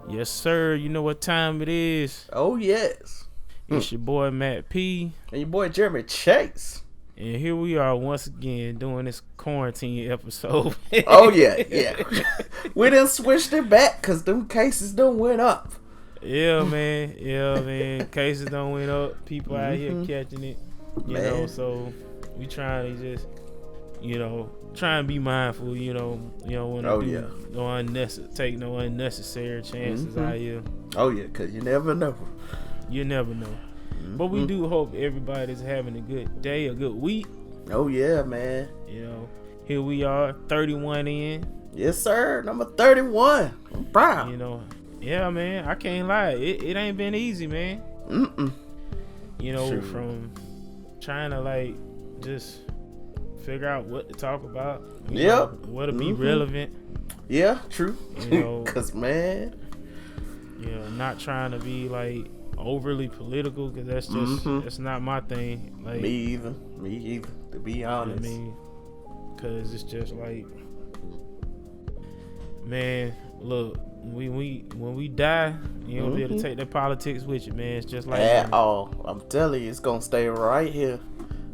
Yes, sir. You know what time it is. Oh, yes. It's your boy Matt P. And your boy Jeremy Chase. And here we are once again doing this quarantine episode. Oh, yeah. We done switched it back because them cases done went up. Yeah, man. Cases done went up. People out here catching it. You know, so we trying to just, try and be mindful, you don't want to take no unnecessary chances out here. Oh, yeah, because you never know. You never know. But we do hope everybody's having a good day, a good week. Oh, yeah, man. Here we are, 31 in. Yes, sir. Number 31. I'm proud. Yeah, man. I can't lie. It ain't been easy, man. True. From trying to, just figure out what to talk about. What to be relevant. Yeah, true. Because, man. Not trying to be, overly political, because that's just that's not my thing. Me either, to be honest. Because it's just man, look, when we die, you don't be able to take that politics with you, man. It's just at all. I'm telling you, it's gonna stay right here.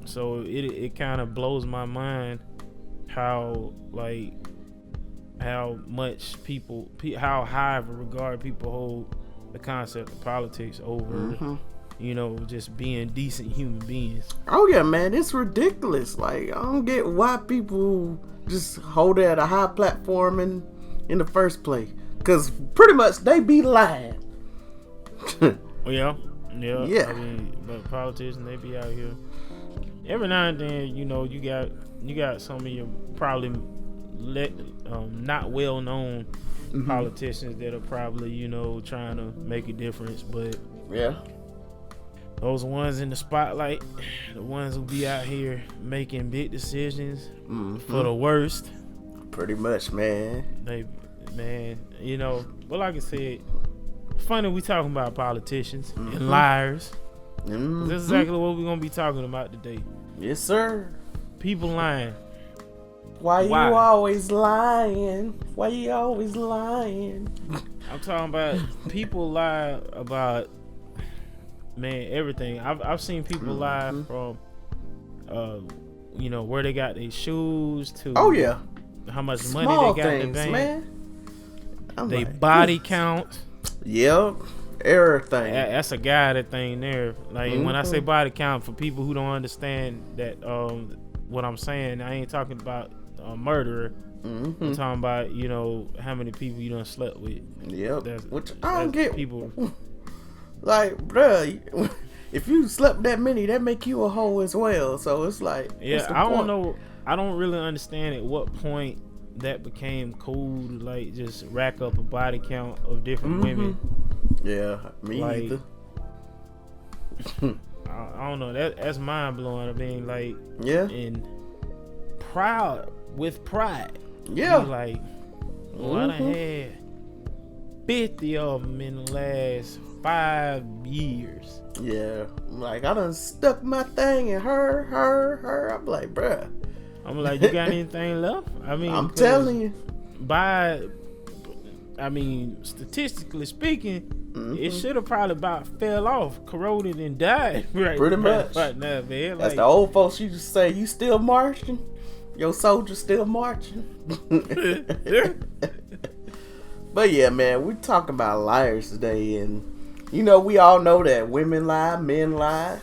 So it kind of blows my mind how much people, how high of a regard people hold the concept of politics over, just being decent human beings. Oh yeah, man, it's ridiculous. I don't get why people just hold it at a high platform in the first place. Cause pretty much they be lying. Yeah. I mean, but politicians, they be out here every now and then. You got some of your probably not well known politicians that are probably trying to make a difference, but those ones in the spotlight, the ones who be out here making big decisions for the worst, pretty much, man. But like I said, funny we talking about politicians and liars. That's exactly what we're gonna be talking about today. Yes, sir. People lying. Why you always lying? Why you always lying? I'm talking about people lie about, man, everything. I've seen people lie from, where they got their shoes to. Oh yeah. How much Small money they got things, in the bank. Man. They body count. Yep. Everything. That's a guided thing there. When I say body count, for people who don't understand that, what I'm saying, I ain't talking about a murderer. I'm talking about how many people you done slept with. Yep. Which I don't get. People bruh, if you slept that many, that make you a hoe as well. So it's I don't know. I don't really understand at what point that became cool to just rack up a body count of different women. Yeah, me either. I don't know. That's mind blowing. I mean, and with pride. Yeah. I done had 50 of them in the last 5 years. Yeah, I done stuck my thing in her. I'm like, bruh. I'm like, you got anything left? I mean, I'm telling you. Statistically speaking, it should have probably about fell off, corroded, and died. Pretty much. Right now, man. That's the old folks used to say, you still marching? Your soldiers still marching? But yeah, man, we talking about liars today. And, we all know that women lie, men lie.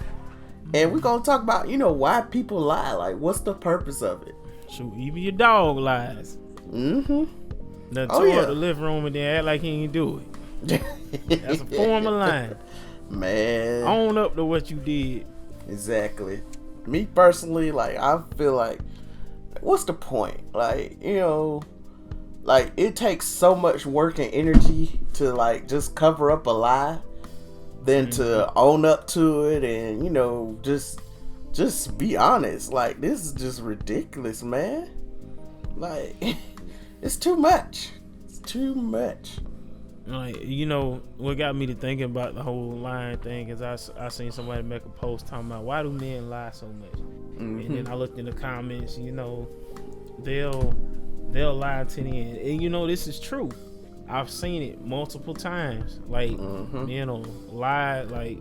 And we're going to talk about, why people lie. What's the purpose of it? Shoot, even your dog lies. Tore up the living room and then act like he ain't do it. That's a form of lying. Man. Own up to what you did. Exactly. Me personally, like, I feel like, what's the point? Like, you know, like, it takes so much work and energy to, like, just cover up a lie than to own up to it and, you know, just be honest. Like, this is just ridiculous, man. Like, it's too much. It's too much. Like, you know, what got me to thinking about the whole lying thing is I seen somebody make a post talking about why do men lie so much, and then I looked in the comments. You know, they'll lie to the end, and you know this is true. I've seen it multiple times. Like, you know, lie, like,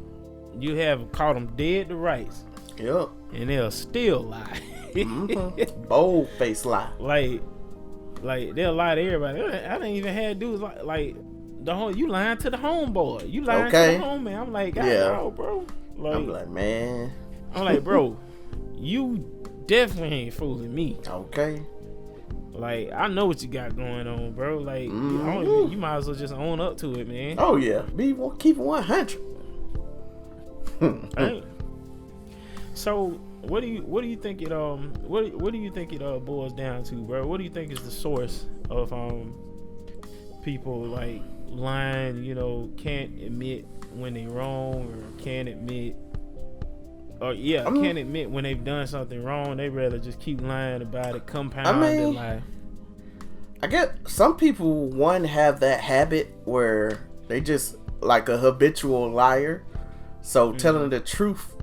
you have caught them dead to rights. Yep. And they'll still lie. Bold face lie. Like they'll lie to everybody. I didn't even have dudes like the whole, you lying to the homeboy. You lying to the homie. I'm like, God, bro. Like, I'm like, man. I'm like, bro, you definitely ain't fooling me. Okay. Like, I know what you got going on, bro. Like, you might as well just own up to it, man. Oh yeah, keep it 100. Right? So, what do you think it what do you think it boils down to, bro? What do you think is the source of people like lying? You know, can't admit when they wrong, or can't admit when they've done something wrong. They rather just keep lying about it, compound and lie. I get some people, have that habit where they just like a habitual liar, so telling the truth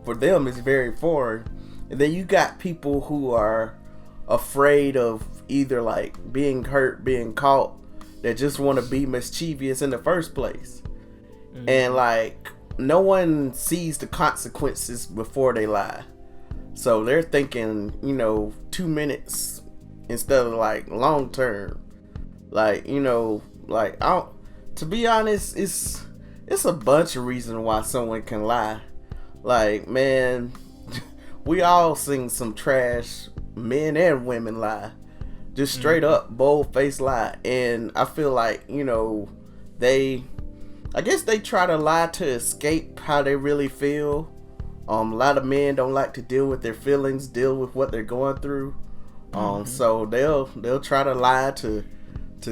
for them is very foreign. And then you got people who are afraid of either like being hurt, being caught, that just want to be mischievous in the first place. And like, no one sees the consequences before they lie, so they're thinking, you know, 2 minutes instead of like long term. Like, you know, like, to be honest, it's a bunch of reasons why someone can lie. Like, man, we all seen some trash men and women lie, just straight up bold face lie. And I feel like, you know, I guess they try to lie to escape how they really feel. A lot of men don't like to deal with their feelings, deal with what they're going through. So they'll try to lie to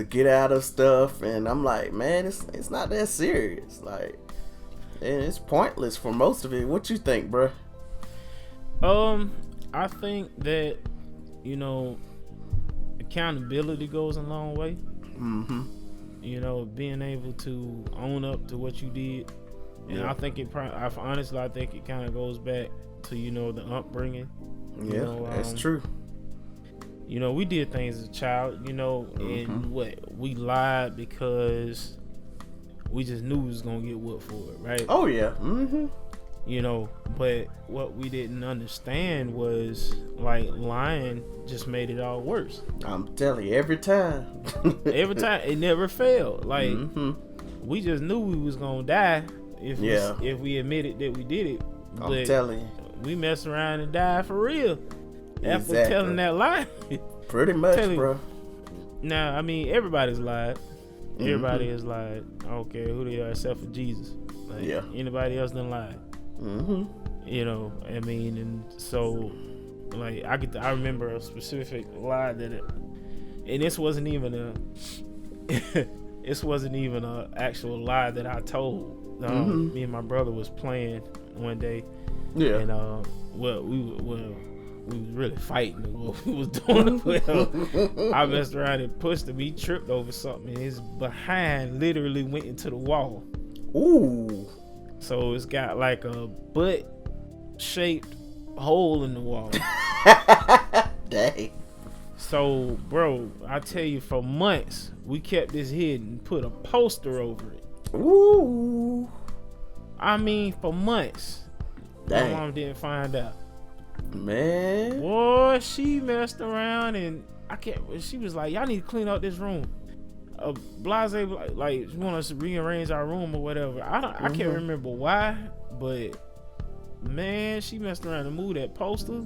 get out of stuff. And I'm like, man, it's not that serious. Like, and it's pointless for most of it. What you think, bro? I think that, you know, accountability goes a long way. You know, being able to own up to what you did. And I think honestly, I think it kind of goes back to, you know, the upbringing. Yeah, you know, that's true. You know, we did things as a child, you know, and we lied because we just knew we was gonna get whooped for it, right? Oh yeah. You know, but what we didn't understand was, like, lying just made it all worse. I'm telling you, every time it never failed. Like, we just knew we was gonna die if we admitted that we did it. I'm telling you, we mess around and die for real after telling that lie. Pretty much, bro. Now, I mean, everybody's lied. Everybody has lied. I don't care who they are, except for Jesus. Like, anybody else done lied. You know, I mean, and so, like, I remember a specific lie and this wasn't even a actual lie that I told. Me and my brother was playing one day, and we was really fighting what we was doing. Well, I messed around and pushed him. He tripped over something, and his behind literally went into the wall. Ooh. So it's got like a butt-shaped hole in the wall. Dang. So, bro, I tell you, for months, we kept this hidden and put a poster over it. Ooh. I mean, for months. Dang. My mom didn't find out. Man. Boy, she messed around and she was like, y'all need to clean up this room. Blase, like, she want us to rearrange our room or whatever. I can't remember why, but man, she messed around and moved that poster.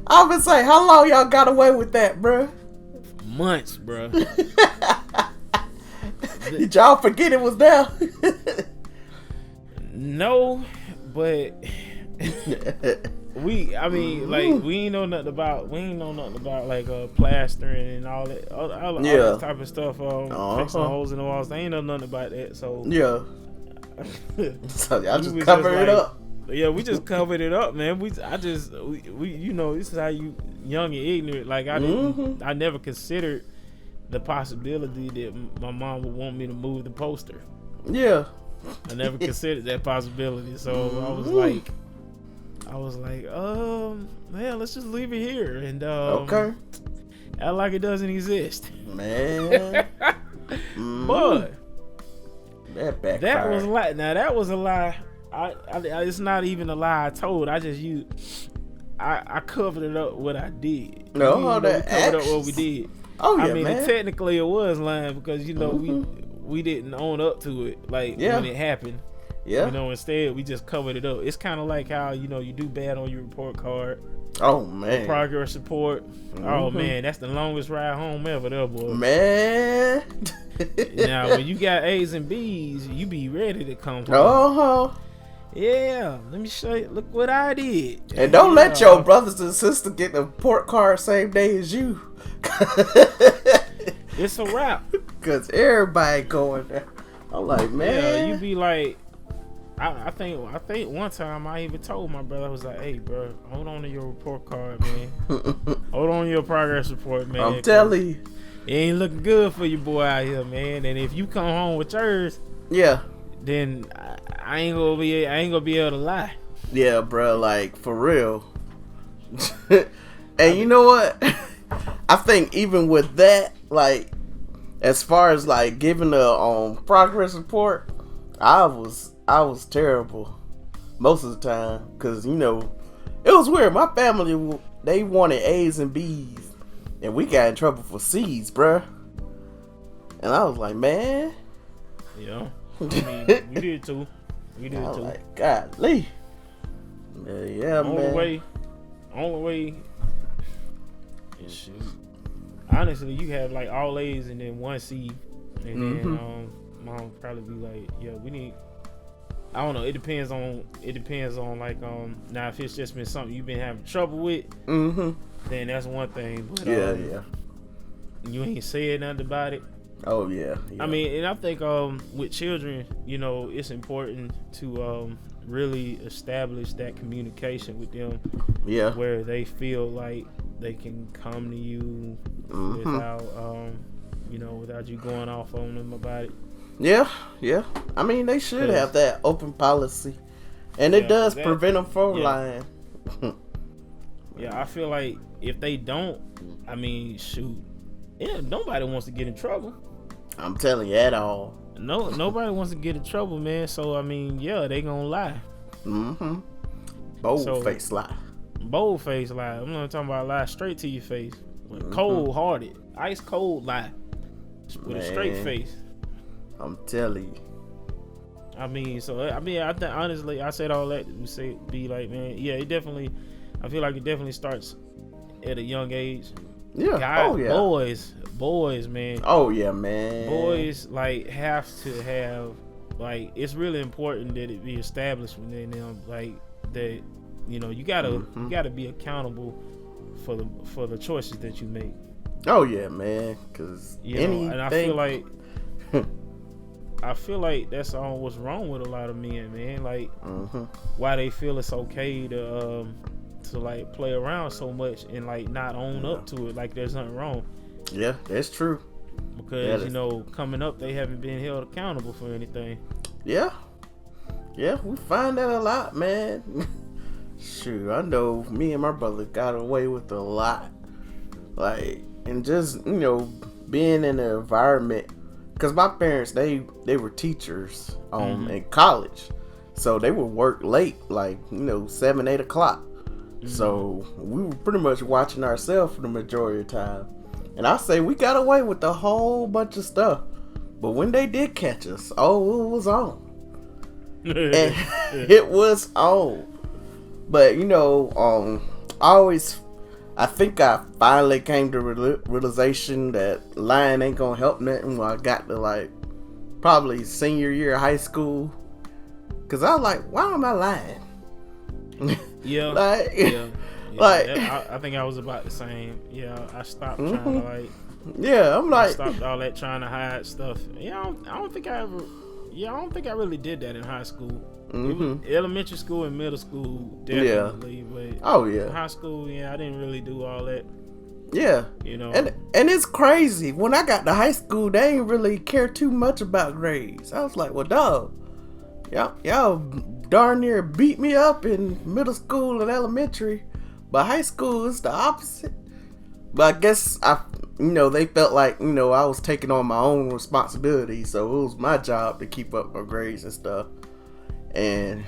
I was say, how long y'all got away with that, bro? Months, bro. Did y'all forget it was there? No, but we ain't know nothing about like plastering and all that type of stuff. Fixing holes in the walls. They ain't know nothing about that. So yeah. So y'all just cover it up. Yeah, we just covered it up, man. We you know, this is how you young and ignorant. Like I never considered the possibility that my mom would want me to move the poster. Yeah. I never considered that possibility. So I was like, yeah, let's just leave it here and okay. Act like it doesn't exist. Man. But that was a lie. Now that was a lie. I it's not even a lie I told. I just I covered it up what I did. No, we covered up what we did. Oh yeah, I mean, man. Technically it was lying because we didn't own up to it when it happened. Yeah. You know, instead we just covered it up. It's kind of like how you do bad on your report card. Oh man. Progress report. Oh man, that's the longest ride home ever, there, boy. Man. Now when you got A's and B's, you be ready to come home. Yeah, let me show you. Look what I did. And don't let your brothers and sisters get the report card same day as you. It's a wrap. Cause everybody going there. I'm like, man. Yeah, you be like, I think one time I even told my brother, I was like, hey, bro, hold on to your report card, man. Hold on to your progress report, man. I'm telling you, it ain't looking good for your boy out here, man. And if you come home with yours, then I ain't gonna be able to lie. Yeah, bro, like for real. And you know what? I think even with that, like, as far as like giving the progress report, I was terrible most of the time because it was weird. My family, they wanted A's and B's, and we got in trouble for C's, bruh. And I was like, man. Yeah, I mean, we did too. Like, golly. Yeah, man. Only way. Shoot. Honestly, you have like all A's and then one C, and then mom probably be like, yeah, we need. I don't know. It depends on like now if it's just been something you've been having trouble with, then that's one thing. But, you ain't said nothing about it. Oh yeah. I mean, and I think with children, it's important to really establish that communication with them. Yeah. Where they feel like they can come to you without without you going off on them about it. Yeah. I mean, they should have that open policy, and it does prevent them from lying. Yeah, I feel like if they don't, I mean, shoot, nobody wants to get in trouble. I'm telling you, at all. No, nobody wants to get in trouble, man. So I mean, they gonna lie. Bold-faced lie. Bold-faced lie. I'm not talking about lie straight to your face. Cold-hearted, ice cold lie with a straight face. I'm telling you. I mean, I think honestly, I said all that to be like, man, yeah, it definitely. I feel like it definitely starts at a young age. Yeah. Boys, man. Oh yeah, man. Boys like have to have like it's really important that it be established within them like that. You gotta be accountable for the choices that you make. Oh yeah, man. Cause and I feel like that's all what's wrong with a lot of men, man. Like why they feel it's okay to like play around so much and like not own up to it. Like there's nothing wrong. Yeah, that's true. Because coming up, they haven't been held accountable for anything. Yeah, we find that a lot, man. Shoot, I know me and my brother got away with a lot. Like, and just being in the environment, because my parents they were teachers in college, so they would work late, like 7-8 o'clock. So we were pretty much watching ourselves for the majority of the time. And I say we got away with a whole bunch of stuff. But when they did catch us, it was on. And it was on. But, I think I finally came to realization that lying ain't gonna help nothing when I got to like probably senior year of high school. Cause I was like, why am I lying? Yeah. Like, Yeah. like, I think I was about the same. Yeah, I stopped trying to like. Yeah, I'm like, I stopped all that trying to hide stuff. Yeah, I don't think I ever. Yeah, I don't think I really did that in high school. It was elementary school and middle school, definitely. But oh yeah, high school, yeah, I didn't really do all that. Yeah, you know, and it's crazy. When I got to high school, they ain't really care too much about grades. I was like, well, dog, y'all darn near beat me up in middle school and elementary, but high school is the opposite. But I guess they felt like, I was taking on my own responsibility, so it was my job to keep up my grades and stuff. And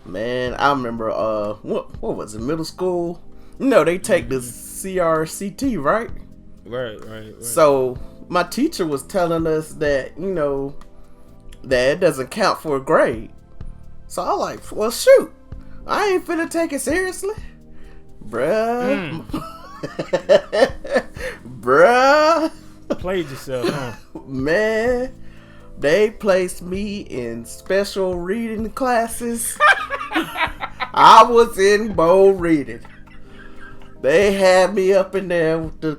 man, I remember what was it, middle school? They take the CRCT, right? Right. So my teacher was telling us that, that it doesn't count for a grade. So I was like, well, shoot, I ain't finna take it seriously, bruh. Bruh. Played yourself, huh? Man, they placed me in special reading classes. I was in bold reading. They had me up in there with the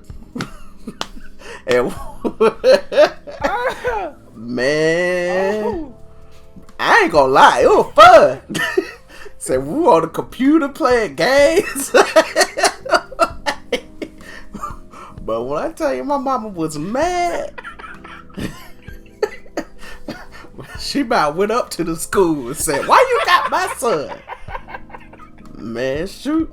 and man, I ain't gonna lie, it was fun. Said we were on the computer playing games. But when I tell you my mama was mad, she about went up to the school and said, "Why you got my son?" Man, shoot.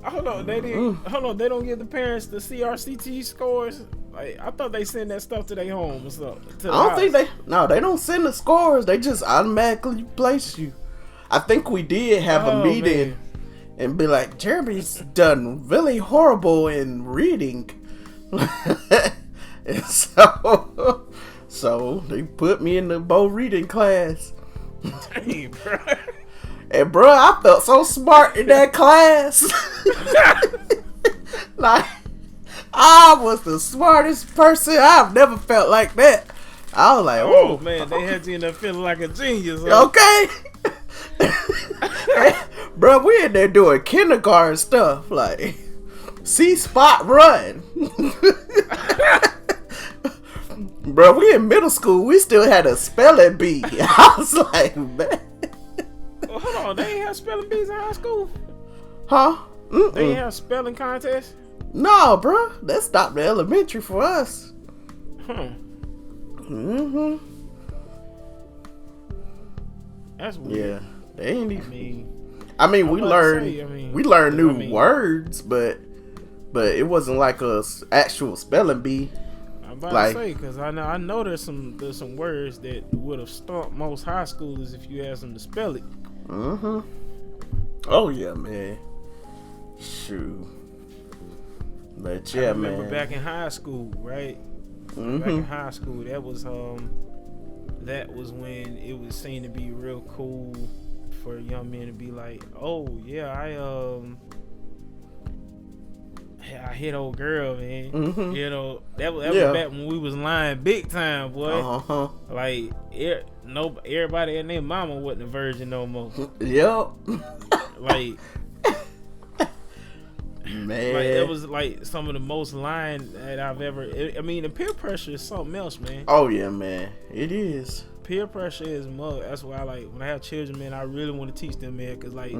Hold on, they didn't. Hold on, they don't give the parents the CRCT scores. Like, I thought they send that stuff to their home or something. I don't think they don't send the scores. They just automatically place you. I think we did have a meeting. Man. And be like, Jeremy's done really horrible in reading. And so they put me in the bold reading class. Dang, bro. And bro, I felt so smart in that class. Like, I was the smartest person. I've never felt like that. I was like, oh man, they had you in there feeling like a genius. Huh? Okay. Bro, we in there doing kindergarten stuff, like see spot run. Bro, we in middle school, we still had a spelling bee. I was like, man. Well, hold on, they ain't have spelling bees in high school? Huh? They ain't have spelling contests? No, bro, that stopped the elementary for us. That's weird. Yeah, they ain't even. I mean, we learned new words, but it wasn't like a actual spelling bee. I'm about to say, because I know there's some words that would have stumped most high schoolers if you asked them to spell it. Oh yeah, man. Shoot. But yeah, I remember man. back in high school, right? Back in high school, that was when it was seen to be real cool for young men to be like, oh yeah, I hit old girl, man. That was back when we was lying big time, boy. Like everybody and their mama wasn't a virgin no more. Yep. Like, man, like it was like some of the most lying that I've ever. I mean, the peer pressure is something else, man. Oh yeah, man, it is. Peer pressure is mug. That's why, like, when I have children, man, I really want to teach them, man, because like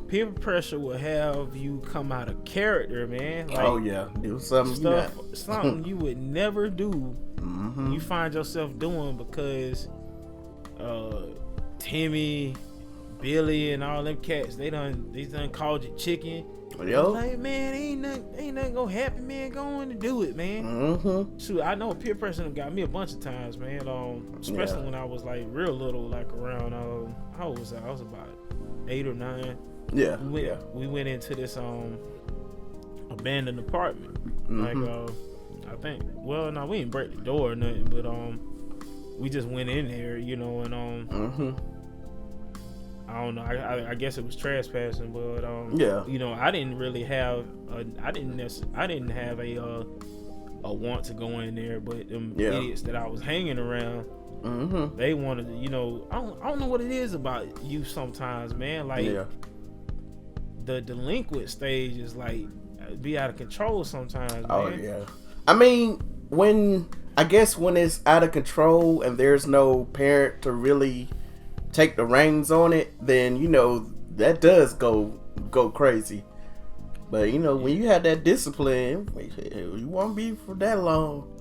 peer pressure will have you come out of character, man. Like, oh yeah, do something you would never do. You find yourself doing because Timmy, Billy, and all them cats, they done called you chicken. Yo, like, man, ain't nothing gonna happen, man. Going to do it, man. Shoot, I know peer pressure got me a bunch of times, man. Especially when I was like real little, like around how old was I? I was about 8 or 9. Yeah, we went into this abandoned apartment. Like I think, well, no, we didn't break the door or nothing, but we just went in there, and I don't know. I guess it was trespassing, but I didn't really have. I didn't have a a want to go in there, but them idiots that I was hanging around, they wanted to, you know, I don't know what it is about youth sometimes, man. Like the delinquent stage is like be out of control sometimes, man. Oh yeah. I mean, when it's out of control and there's no parent to really take the reins on it, then you know that does go crazy. But you know, when you have that discipline, you won't be for that long.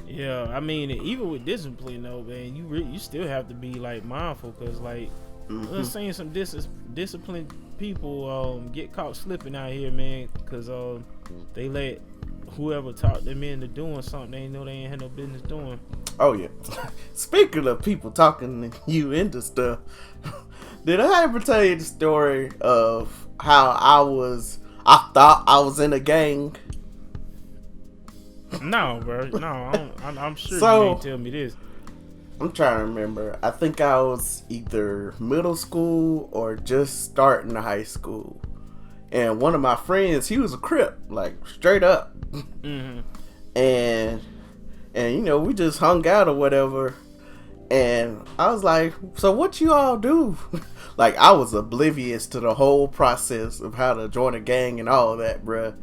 Yeah, I mean, even with discipline though, man, you still have to be like mindful, because like we're seeing some disciplined people get caught slipping out here, man, because they let whoever taught them into doing something they know they ain't had no business doing. Oh yeah. Speaking of people talking you into stuff, did I ever tell you the story of how I thought I was in a gang? No, bro. No, I'm sure So, you didn't tell me this. I'm trying to remember. I think I was either middle school or just starting high school. And one of my friends, he was a Crip, like straight up. And you know, we just hung out or whatever. And I was like, so what you all do? Like, I was oblivious to the whole process of how to join a gang and all that, bruh.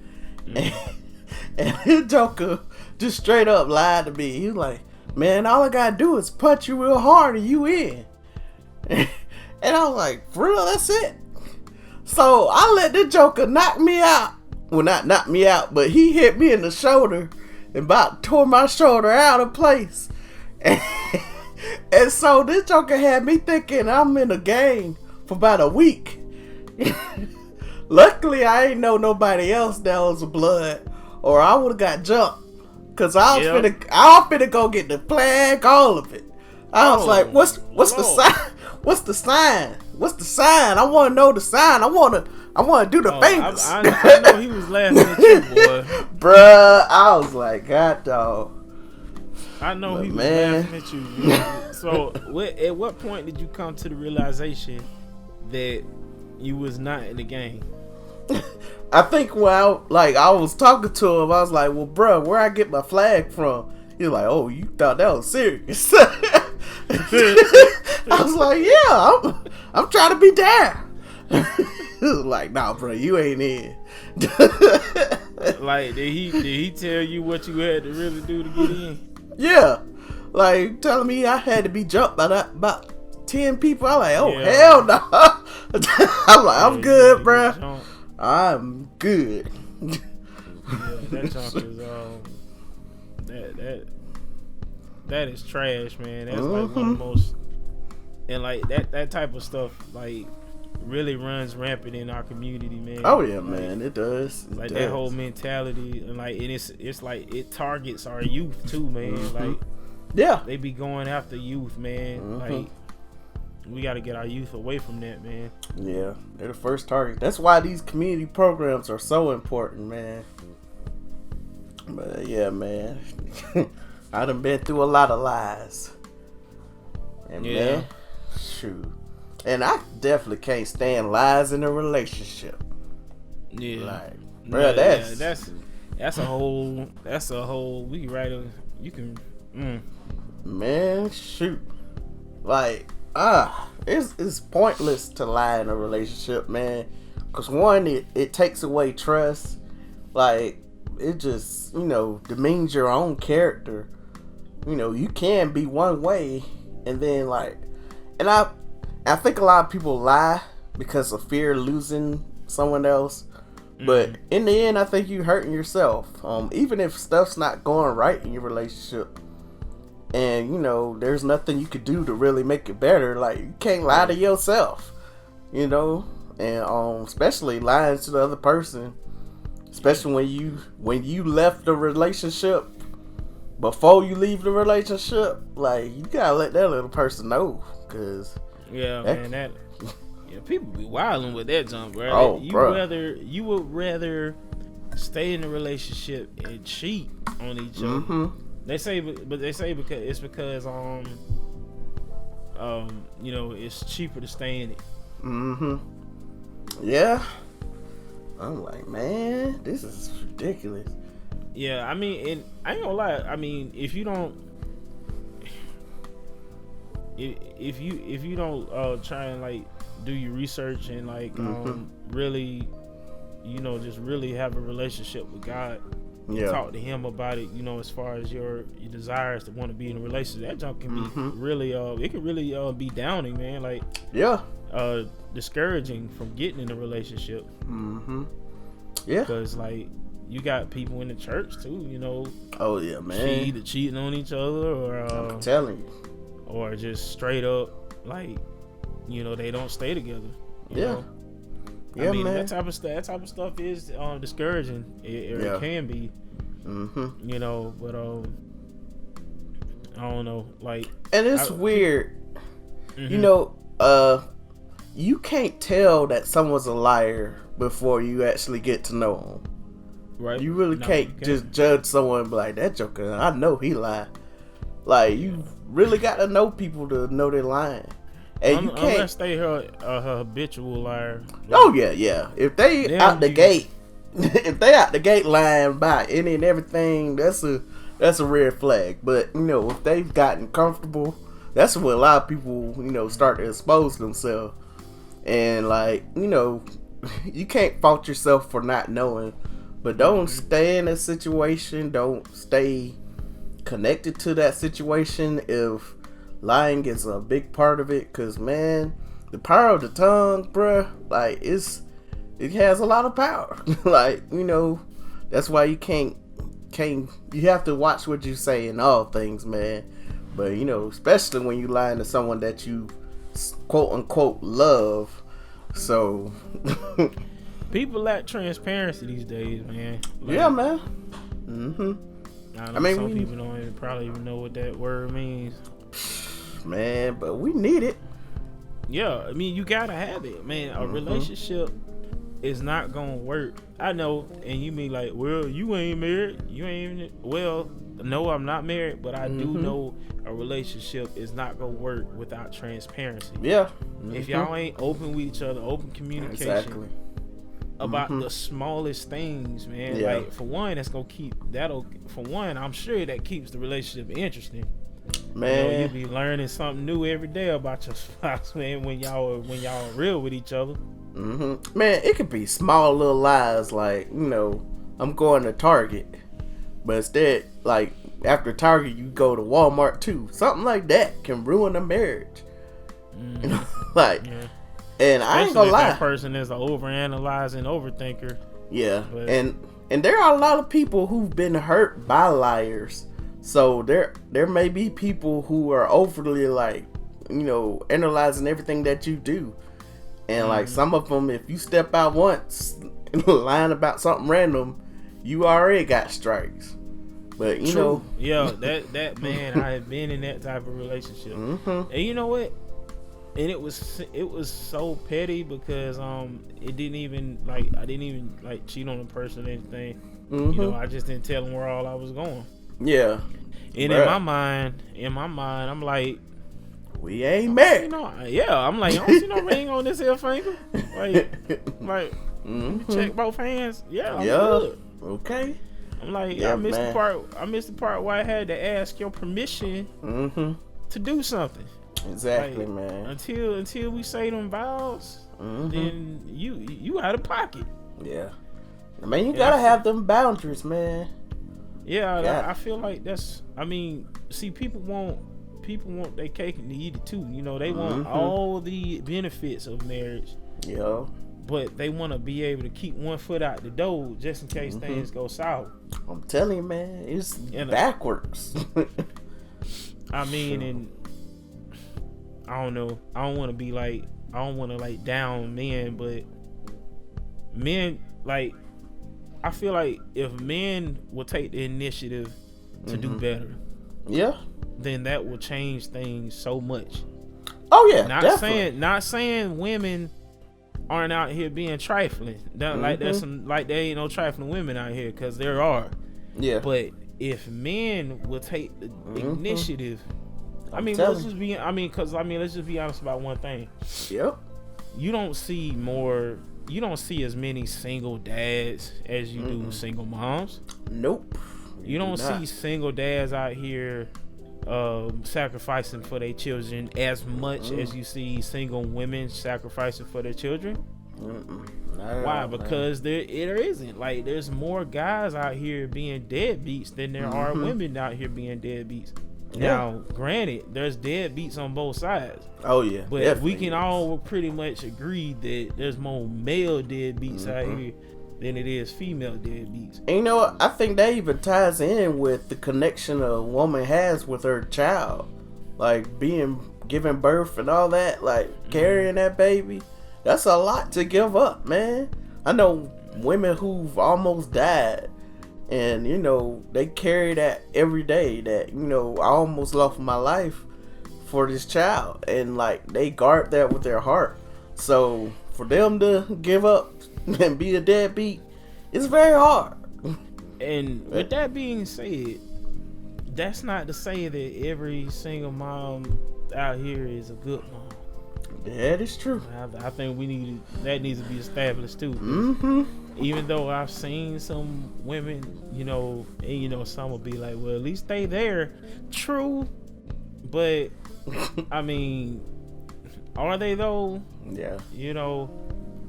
And his Joker just straight up lied to me. He was like, man, all I gotta do is punch you real hard and you in. And I was like, for real, that's it? So I let the Joker knock me out. Well, not knock me out, but he hit me in the shoulder and about tore my shoulder out of place. And so this Joker had me thinking I'm in a gang for about a week. Luckily, I ain't know nobody else that was blood, or I would have got jumped. Cause I was finna go get the flag, all of it. I was like, what's the sign? What's the sign? What's the sign? I want to know the sign. I want to do the fingers. I know he was laughing at you, boy. Bruh, I was like, God dog. I know he was laughing at you. Bro. So, at what point did you come to the realization that you was not in the game? I think when I was talking to him, I was like, well, bruh, where I get my flag from? He was like, oh, you thought that was serious. I was like, yeah, I'm trying to be down. He was like, nah, bro, you ain't in. Like, did he tell you what you had to really do to get in? Yeah, like telling me I had to be jumped by about 10 people. I'm like, oh hell no. I'm like, I'm good, bro. I'm good. Yeah, that jump is that is trash, man. That's like one of the most, and like that type of stuff like really runs rampant in our community, man. Oh yeah, man, it does. That whole mentality, and like, and it's like it targets our youth too, man. Like, yeah, they be going after youth, man. Like, we got to get our youth away from that, man. Yeah, they're the first target. That's why these community programs are so important, man. But yeah, man, I done been through a lot of lies, and man, shoot. And I definitely can't stand lies in a relationship. Yeah, like, bro, that's a whole. We can write a. You can. Man, shoot. Like, it's pointless to lie in a relationship, man. Cause one, it takes away trust. Like, it just, you know, demeans your own character. You know, you can be one way, and then like, and I think a lot of people lie because of fear of losing someone else. But in the end, I think you're hurting yourself. Even if stuff's not going right in your relationship, and you know, there's nothing you could do to really make it better. Like, you can't lie to yourself, you know, and especially lying to the other person, especially when you left the relationship. Before you leave the relationship, like, you gotta let that little person know, cause people be wilding with that junk, bro. Oh, you would rather stay in a relationship and cheat on each other. They say because you know, it's cheaper to stay in it. Yeah. I'm like, man, this is ridiculous. Yeah, I mean, and I ain't gonna lie. I mean, if you don't try and like do your research and like really, just really have a relationship with God, talk to Him about it, as far as your desires to want to be in a relationship, that junk can be really it can really be downing, man. Like discouraging from getting in a relationship. Yeah, because like you got people in the church too, oh yeah, man, cheating on each other, or I'm telling you, or just straight up like they don't stay together. You know? Yeah, I mean, man. that type of stuff is discouraging. It can be, but I don't know, like, and it's weird, you can't tell that someone's a liar before you actually get to know them. Right? You really can't just judge someone and be like, that joker, I know he lied. Like, you really got to know people to know they're lying. And you can't, unless they her habitual liar. Oh yeah. If they out the gate, lying about any and everything, that's a red flag. But if they've gotten comfortable, that's when a lot of people start to expose themselves. And like you can't fault yourself for not knowing, but don't stay in a situation. Don't stay connected to that situation if lying is a big part of it, cause man, the power of the tongue, bruh, like it has a lot of power. Like that's why you can't you have to watch what you say in all things, man. But especially when you lying to someone that you quote unquote love. So people lack transparency these days, man. Like, yeah, man. I mean, some people don't probably even know what that word means. Man, but we need it. Yeah, I mean, you gotta have it, man. A relationship is not gonna work. I know, and you mean like, well, you ain't married. You ain't even. Well, no, I'm not married, but I do know a relationship is not gonna work without transparency. Yeah. If y'all ain't open with each other, open communication about the smallest things, man. Yeah. Like for one, I'm sure that keeps the relationship interesting. Man, you'll be learning something new every day about your spouse, man, when y'all are real with each other. Man, it could be small little lies like, I'm going to Target, but instead, like, after Target, you go to Walmart too. Something like that can ruin a marriage. Like, and I ain't gonna lie, that person is an overanalyzing overthinker. Yeah, and there are a lot of people who've been hurt by liars. So there may be people who are overly like, analyzing everything that you do. And like some of them, if you step out once lying about something random, you already got strikes. But yeah, that man, I have been in that type of relationship. And you know what? And it was so petty because it didn't even like, I didn't even like cheat on a person or anything. I just didn't tell him where all I was going. Yeah. And in my mind, I'm like, we ain't married. I'm like, I don't see no ring on this here finger. Like, check both hands. Yeah, I'm good. Okay. I'm like, I missed the part where I had to ask your permission to do something. Exactly, like, man. Until we say them vows, then you out of pocket. Yeah. I mean, you gotta have them boundaries, man. Yeah, I feel like that's. I mean, see, people want their cake and eat it too. They want all the benefits of marriage. Yeah. But they want to be able to keep one foot out the door just in case things go sour. I'm telling you, man, it's backwards. I mean, and I don't know. I don't want to like down men, but men, like, I feel like if men will take the initiative to do better, then that will change things so much. Oh yeah, definitely. Not saying women aren't out here being trifling. Like there's some, like there ain't no trifling women out here, because there are. Yeah. But if men will take the initiative, let's just be honest about one thing. Yep. You don't see more you don't see as many single dads as you do single moms. Nope. You don't see single dads out here sacrificing for their children as much as you see single women sacrificing for their children. Why? Because there isn't. Like, there's more guys out here being deadbeats than there are women out here being deadbeats. Now, granted, there's deadbeats on both sides. Oh yeah, but we can all pretty much agree that there's more male deadbeats out here than it is female deadbeats. And you know what? I think that even ties in with the connection a woman has with her child, like giving birth and all that, like carrying that baby. That's a lot to give up, man. I know women who've almost died, and you know they carry that every day. That, you know, I almost lost my life for this child, and like they guard that with their heart. So for them to give up and be a deadbeat, it's very hard. And with that being said, that's not to say that every single mom out here is a good mom. That is true. I think that needs to be established too. Even though I've seen some women, you know, and you know, some will be like, well, at least they there. True, but I mean, are they though? Yeah. You know,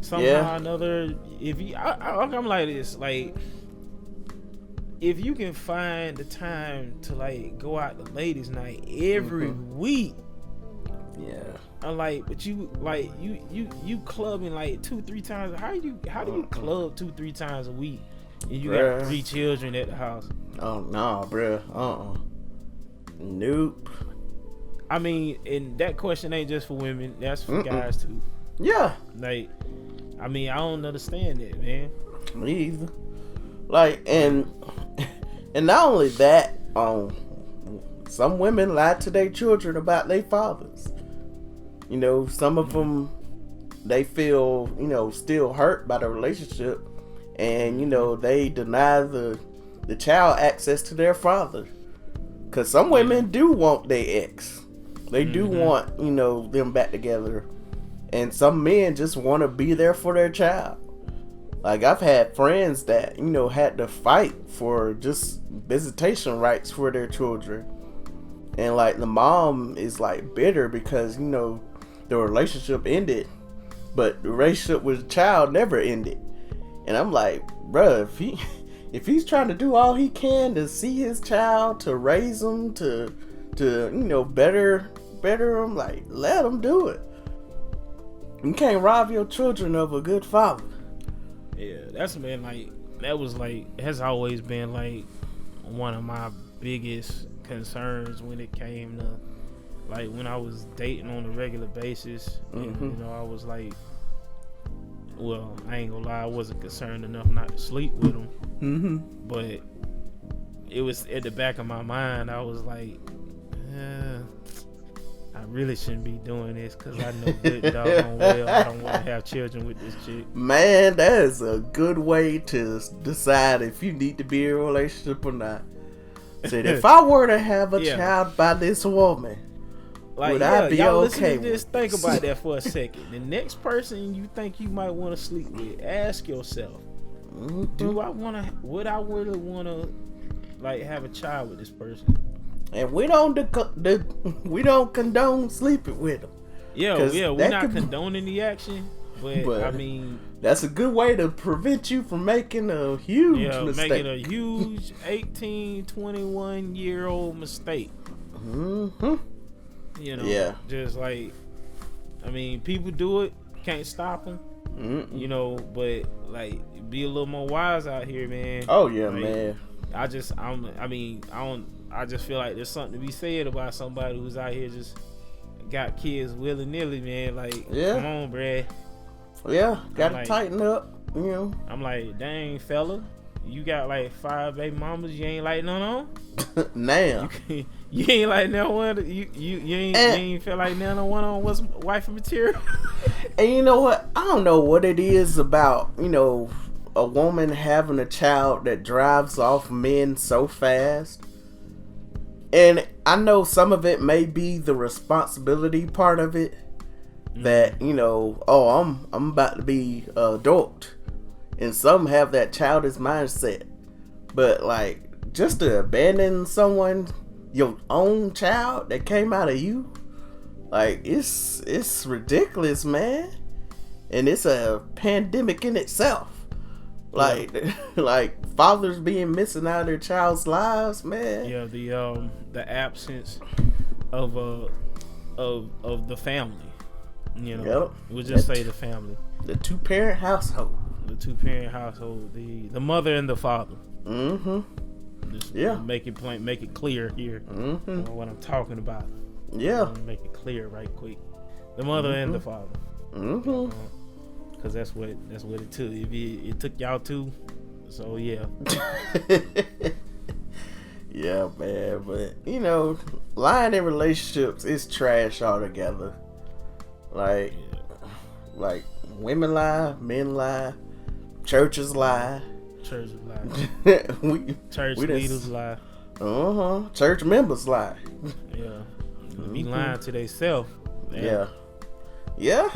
somehow or another, if you, I'm like this, like, if you can find the time to like go out to ladies' night every week. Yeah. I'm like, but you like you clubbing like 2-3 times. How do you club 2-3 times a week and you got 3 children at the house? Oh no, bruh. Nope. I mean, and that question ain't just for women. That's for guys too. Yeah. Like, I mean, I don't understand that, man. Me either. Like, and not only that, some women lie to their children about their fathers. You know, some of them, they feel, you know, still hurt by the relationship, and you know, they deny the child access to their father. Cause some women do want their ex. They do want, you know, them back together. And some men just want to be there for their child. Like, I've had friends that, you know, had to fight for just visitation rights for their children. And like, the mom is like bitter because, you know, the relationship ended, but the relationship with the child never ended. And I'm like, bruh, if he's trying to do all he can to see his child, to raise him, to you know, better him, like, let him do it. You can't rob your children of a good father. Yeah, that's been like, has always been like one of my biggest concerns when it came to, like, when I was dating on a regular basis. And, you know, I was like, well, I ain't gonna lie, I wasn't concerned enough not to sleep with them. But it was at the back of my mind. I was like, I really shouldn't be doing this because I know good doggone well I don't want to have children with this chick. Man, that is a good way to decide if you need to be in a relationship or not. Said, if I were to have a child by this woman, like, would I be okay? Just think about that for a second. The next person you think you might want to sleep with, ask yourself, would I really want to, like, have a child with this person? And we don't condone sleeping with them. We're not condoning the action, but I mean, that's a good way to prevent you from making a huge mistake. Making a huge 18, 21-year-old mistake. You know, just like, I mean, people do it, can't stop them. You know, but like, be a little more wise out here, man. Oh yeah, like, man. I just feel like there's something to be said about somebody who's out here just got kids willy-nilly, man. Like, come on, bruh. Yeah, gotta tighten up, you know. I'm like, dang, fella, you got like 5 baby mamas, you ain't like none on? Now. You ain't like no one. You ain't feel like none one on what's wifey material. And you know what? I don't know what it is about, you know, a woman having a child that drives off men so fast. And I know some of it may be the responsibility part of it, that, you know, oh, I'm about to be adult, and some have that childish mindset. But like, just to abandon someone, your own child that came out of you, like, it's ridiculous, man. And it's a pandemic in itself. Like, like fathers being missing out of their child's lives, man. Yeah, the absence of the family. You know, Yep. we'll just say the family. The 2-parent household. The 2-parent household. The mother and the father. Mm-hmm. Just Yeah. make it plain, make it clear here. Mm-hmm. What I'm talking about. Yeah. Make it clear right quick. The mother and the father. Mm-hmm. Cause that's what it took. It took y'all two. So yeah. Yeah, man. But you know, lying in relationships is trash altogether. Like, like women lie, men lie, churches lie. Church lie. Church we leaders lie. Church members lie. Yeah. Be lying to themselves. Yeah. Yeah.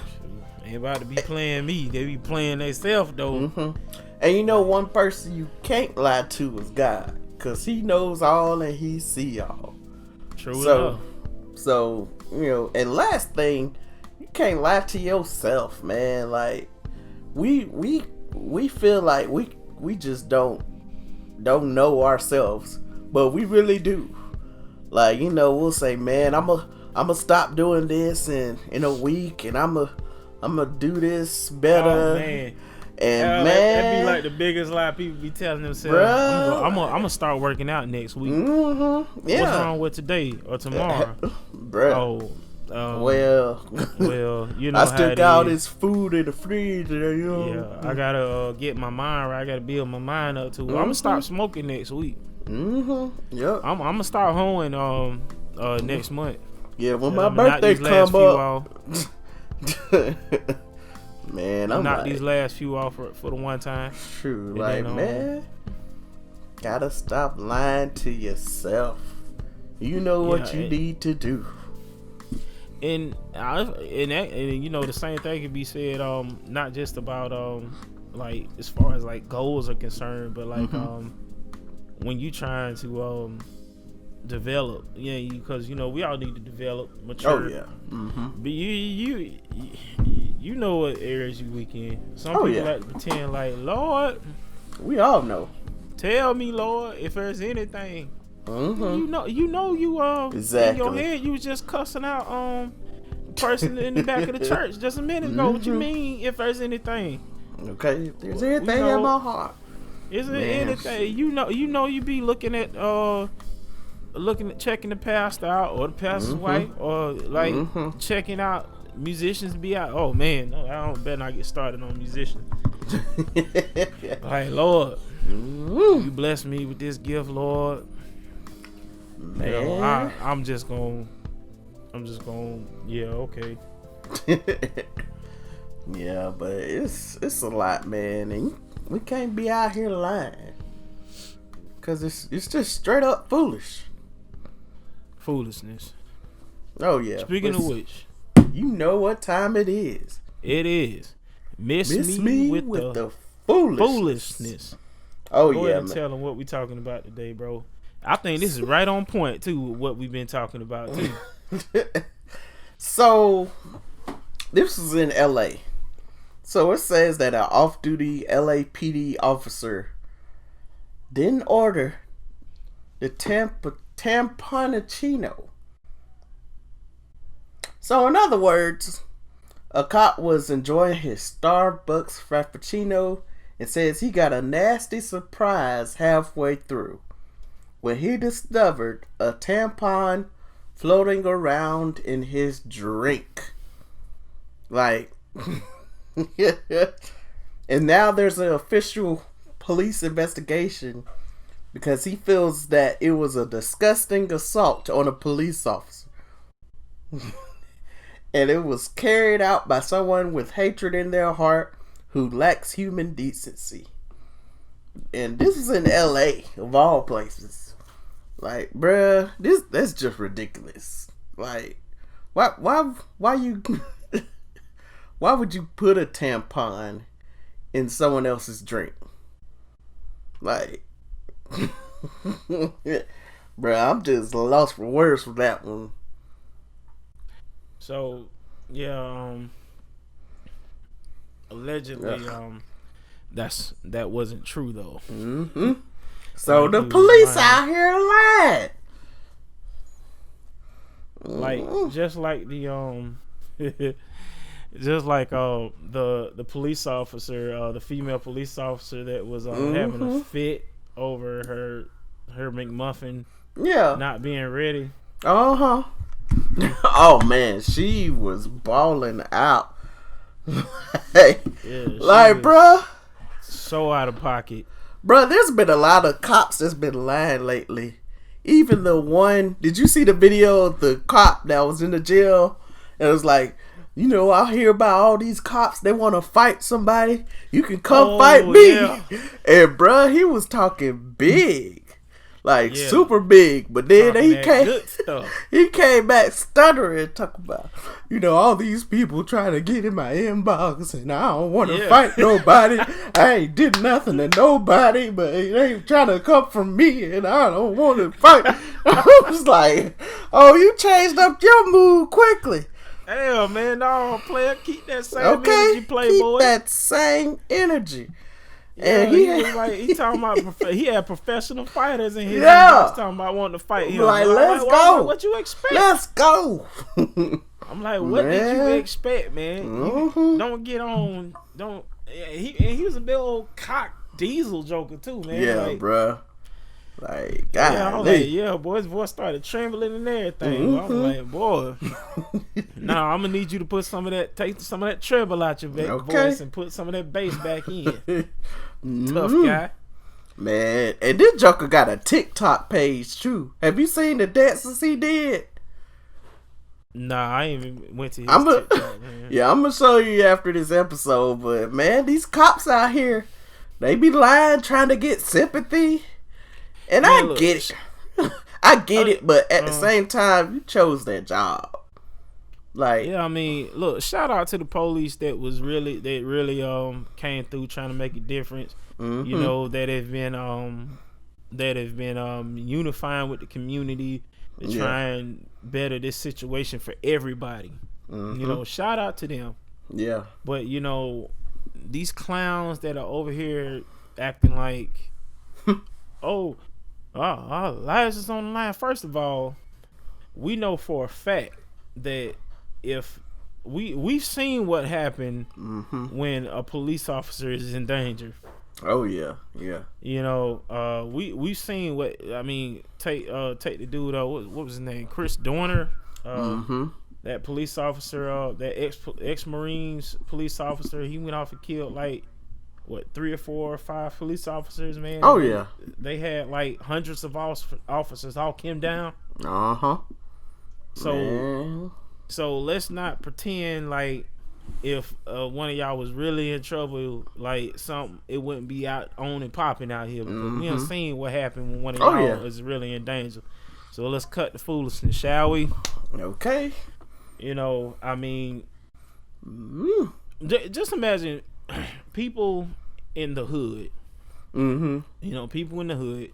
Ain't about to be playing me. They be playing themselves though. Mm-hmm. And you know, one person you can't lie to is God, cause He knows all and He see all. True enough. So you know, and last thing, you can't lie to yourself, man. Like we feel like we just don't know ourselves, but we really do. Like, you know, we'll say, man, I'm a stop doing this in a week, and I'm a do this better. Oh, man. And man, that'd be like the biggest lie people be telling themselves. I'm gonna start working out next week. Mm-hmm. Yeah. What's wrong with today or tomorrow? Bruh. Well, you know, I still got all is. this food in the fridge. You know? Yeah, I gotta get my mind right. I gotta build my mind up too. I'm gonna start smoking next week. Mm-hmm. Yep. I'm gonna start hoeing next month. Yeah, when my birthday come up. Man, I'm knock like, these last few off for the one time. True, like then, man, gotta stop lying to yourself. You know what you need to do. And you know, the same thing can be said not just about like as far as like goals are concerned, but like when you trying to develop, because you know we all need to develop, mature. Oh yeah. Mm-hmm. But you know what areas you weak in. Some people like to pretend like, Lord, we all know. Tell me, Lord, if there's anything. Mm-hmm. You know exactly. In your head you was just cussing out person in the back of the church just a minute ago. What you mean if there's anything? Okay, if there's anything in my heart. Is there anything? You know you be looking at checking the pastor out or the pastor's wife, or like checking out musicians be out. Oh man, no, I better not get started on musicians. Like, Lord, you bless me with this gift, Lord. Man, you know, I'm just gonna yeah, okay. Yeah, but it's a lot, man, and we can't be out here lying, cause it's just straight up foolishness. Oh yeah. Speaking of which, you know what time it is. It is miss me with the foolishness. Oh Go yeah, ahead and tell them what we talking about today, bro. I think this is right on point too with what we've been talking about too. So this is in LA. So it says that an off-duty LAPD officer didn't order the Tamponachino. So in other words, a cop was enjoying his Starbucks Frappuccino and says he got a nasty surprise halfway through when he discovered a tampon floating around in his drink. Like, and now there's an official police investigation because he feels that it was a disgusting assault on a police officer. And it was carried out by someone with hatred in their heart who lacks human decency. And this is in LA, of all places. Like, bruh, that's just ridiculous. Like, why you why would you put a tampon in someone else's drink? Like, bruh, I'm just lost for words for that one. So, yeah, allegedly, that wasn't true though. Mm-hmm. So the police out here lied. Like just like the just like the police officer, the female police officer that was having a fit over her McMuffin not being ready. Oh man, she was balling out. Like, bruh, so out of pocket. Bruh, there's been a lot of cops that's been lying lately. Even the one, did you see the video of the cop that was in the jail? It was like, you know, I hear about all these cops, they want to fight somebody. You can come fight me. Yeah. And bruh, he was talking big. Like super big, but then he came back stuttering, talking about, you know, all these people trying to get in my inbox, and I don't want to fight nobody. I ain't did nothing to nobody, but they trying to come from me, and I don't want to fight. I was like, oh, you changed up your mood quickly. Hell, man, no, player, keep that same energy, playboy. Keep that same energy. Yeah, and he talking about he had professional fighters in his inbox talking about wanting to fight him. Like, let's go. What you expect? Let's go. I'm like, what did you expect, man? You don't get on. Don't. He was a big old cock diesel joker too, man. Yeah, like, bruh. Like, God. Boy's voice started trembling and everything. I was like, boy, nah, I'm gonna need you to put some of that, take some of that treble out your voice and put some of that bass back in. Tough guy. Man, and this joker got a TikTok page too. Have you seen the dances he did? Nah, I ain't even went to his TikTok, man. Yeah, I'm gonna show you after this episode. But man, these cops out here, they be lying, trying to get sympathy. And I get it. I get it, but at the same time, you chose that job. Like, yeah, I mean, look, shout out to the police that really came through trying to make a difference. Mm-hmm. You know, that have been unifying with the community to try and better this situation for everybody. Mm-hmm. You know, shout out to them. Yeah. But you know, these clowns that are over here acting like our lives is on the line. First of all, we know for a fact that if we've seen what happened when a police officer is in danger. Oh yeah. You know, we've seen what I mean. Take the dude. What was his name? Chris Dorner. That police officer. That ex-Marines police officer. He went off and killed like 3 or 4 or 5 police officers, man. Oh yeah. They had like hundreds of officers all came down. So let's not pretend like if one of y'all was really in trouble, like something, it wouldn't be out on and popping out here, because we done seen what happened when one of y'all is really in danger. So let's cut the foolishness, shall we? Okay. You know, I mean, just imagine people in the hood. You know, people in the hood,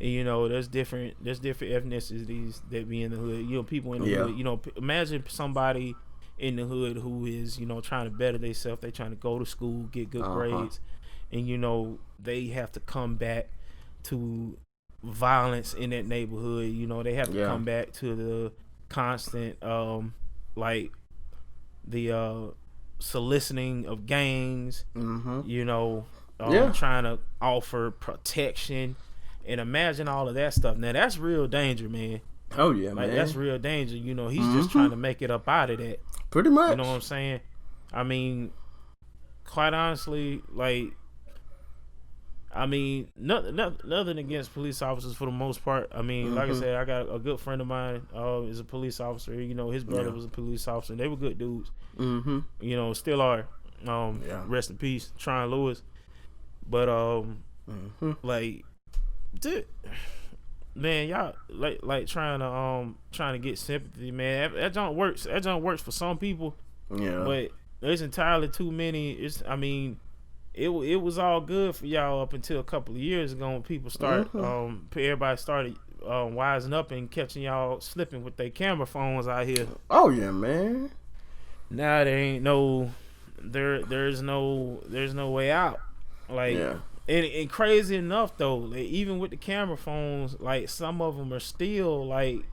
and you know, there's different ethnicities that be in the hood. You know, people in the hood. You know, imagine somebody in the hood who is, you know, trying to better themselves. They trying to go to school, get good grades, and you know, they have to come back to violence in that neighborhood. You know, they have to come back to the constant like the soliciting of gangs, you know, trying to offer protection, and imagine all of that stuff. Now that's real danger, man. Oh yeah, like, man. That's real danger. You know, he's just trying to make it up out of that. Pretty much. You know what I'm saying? I mean, quite honestly, like, I mean, nothing against police officers for the most part. I mean, like I said, I got a good friend of mine is a police officer. You know, his brother was a police officer. And they were good dudes. You know, still are. Rest in peace, Tron Lewis. But like, dude, man, y'all like trying to get sympathy, man. That junk works. That junk works for some people. Yeah. But there's entirely too many. It was all good for y'all up until a couple of years ago when people everybody started wising up and catching y'all slipping with their camera phones out here. Oh yeah, man. Now there ain't there's no way out. Like, and crazy enough though, like, even with the camera phones, like some of them are still like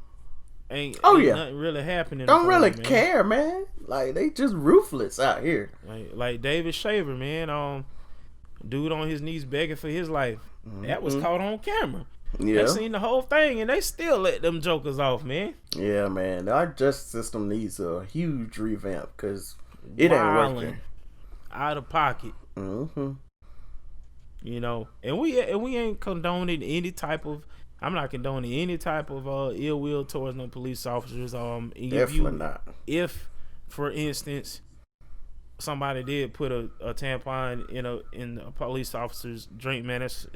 ain't nothing really happening. Don't really care, man. Like, they just ruthless out here. Like David Shaver, man. Dude on his knees begging for his life. That was caught on camera. Yeah. They seen the whole thing and they still let them jokers off, man. Yeah, man. Our justice system needs a huge revamp because it ain't working. Out of pocket. Mm-hmm. You know, and we ain't condoning any type of. I'm not condoning any type of ill will towards no police officers. Definitely not. If, for instance, somebody did put a tampon in a police officer's drink, man, it's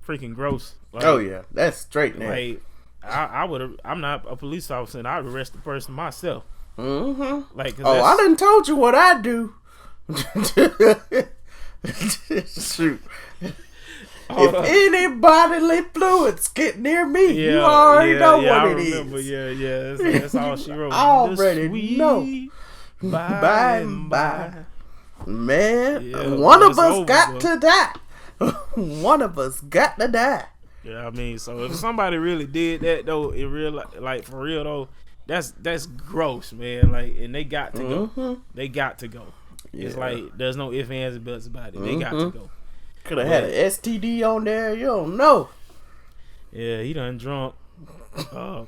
freaking gross. Like, oh yeah, that's straight now. Like, I'm not a police officer, and I'd arrest the person myself. Mm-hmm. Like, I done told you what I do. Shoot. If any bodily fluids get near me, you already know what it is. Yeah. That's all she wrote. Already know. By and by. Man, one of us got to die. One of us got to die. Yeah, I mean, so if somebody really did that though, in real, like for real though, that's gross, man. Like, and they got to go. They got to go. Yeah. It's like there's no ifs, ands, and buts about it. They got to go. Could have had an STD on there. You don't know. Yeah, he done drunk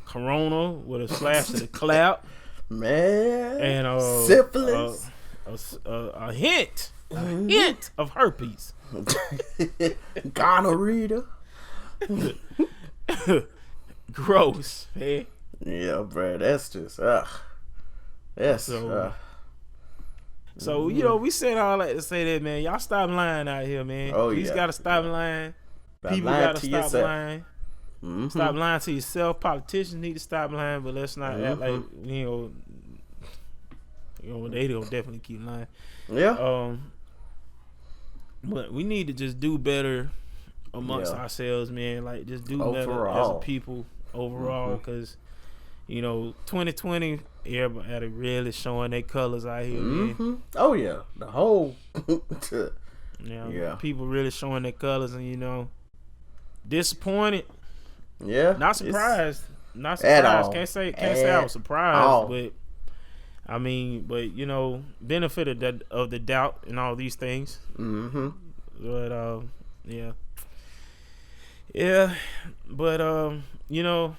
Corona with a splash of the clap. Man. And syphilis. A hint of herpes. Gonorrhea. Gross, man. Yeah, bro. That's just that's So, you know, we said all that to say that, man. Y'all stop lying out here, man. Oh, Police gotta stop lying. People gotta stop lying. Mm-hmm. Stop lying to yourself. Politicians need to stop lying, but let's not act like, you know, they don't definitely keep lying. Yeah. But we need to just do better amongst ourselves, man. Like, just do better as a people overall, because, you know, 2020, everybody really showing their colors out here, man. Oh yeah, the whole. People really showing their colors, and you know, disappointed. Yeah, not surprised. Not surprised. At all. Can't say I was surprised, but I mean, you know, benefit of the doubt and all these things. But but you know.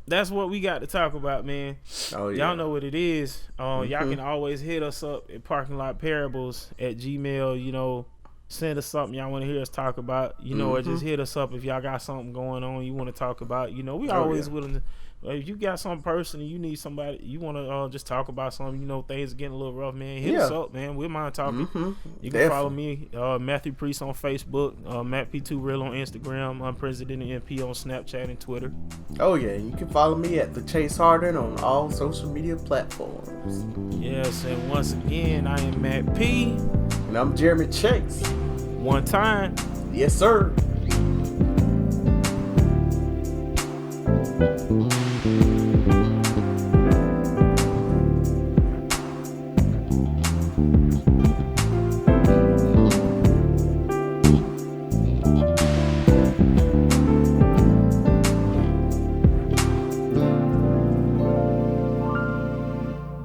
That's what we got to talk about, man. Oh, yeah. Y'all know what it is. Y'all can always hit us up at parkinglotparables@gmail. You know, send us something y'all want to hear us talk about. You know, or just hit us up if y'all got something going on you want to talk about. You know, we always willing to. If you got some person and you need somebody, you want to just talk about something, you know, things are getting a little rough, man, hit us up, man. We mind talking. You can follow me, Matthew Priest on Facebook, Matt P2 Real on Instagram, Unprecedented MP on Snapchat and Twitter. Oh, yeah. You can follow me at The Chase Harden on all social media platforms. Yes, and once again, I am Matt P. And I'm Jeremy Chase. One time. Yes, sir. Thank you.